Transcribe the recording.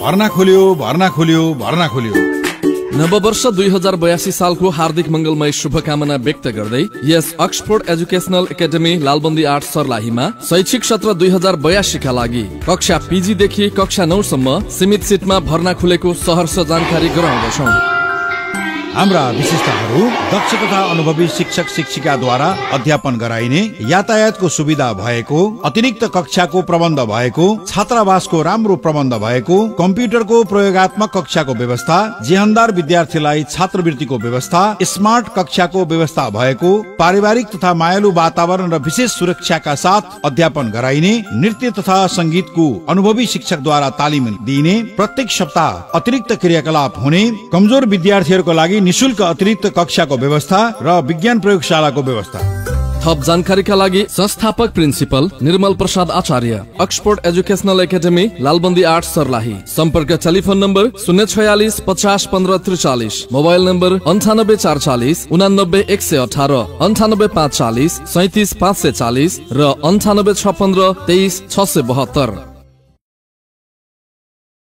भर्ना खोल्यो भर्ना खोल्यो भर्ना खोल्यो। नववर्ष 2082 सालको हार्दिक मंगलमय शुभकामना व्यक्त गर्दै यस अक्सफोर्ड एजुकेशनल एकाडेमी लालबन्दी 8 सर्लाहीमा शैक्षिक सत्र 2082 का लागि कक्षा पीजी देखि कक्षा 9 सम्म सीमित सिटमा भर्ना खुलेको सहर्ष जानकारी गराउँदछौं। हाम्रा विशिष्टहरू दक्ष तथा अनुभवी शिक्षक शिक्षिकाद्वारा अध्यापन गराइने, यातायातको सुविधा भएको, अतिरिक्त कक्षाको प्रबन्ध भएको, छात्रावासको राम्रो प्रबन्ध भएको, कम्प्युटरको प्रयोगात्मक कक्षाको व्यवस्था, जेहनदार विद्यार्थीलाई छात्रवृत्तिको व्यवस्था, स्मार्ट कक्षाको व्यवस्था भएको, पारिवारिक तथा मायालु वातावरण र विशेष सुरक्षाका साथ अध्यापन गराइने, नृत्य तथा संगीतको अनुभवी शिक्षकद्वारा तालिम दिइने, प्रत्येक सप्ताह अतिरिक्त क्रियाकलाप हुने, कमजोर विद्यार्थीहरूको लागि निशुल्क अतिरिक्त कक्षाको व्यवस्था र विज्ञान प्रयोगशालाको व्यवस्था। थप जानकारीका लागि संस्थापक principal Nirmal Prasad Acharya, Oxford educational academy Lalbandi 8 Sarlahi. सम्पर्क टेलिफोन नम्बर 046 50 15 43, मोबाइल नम्बर 98440 89 118, 98540 37 540 र 98615 23 672।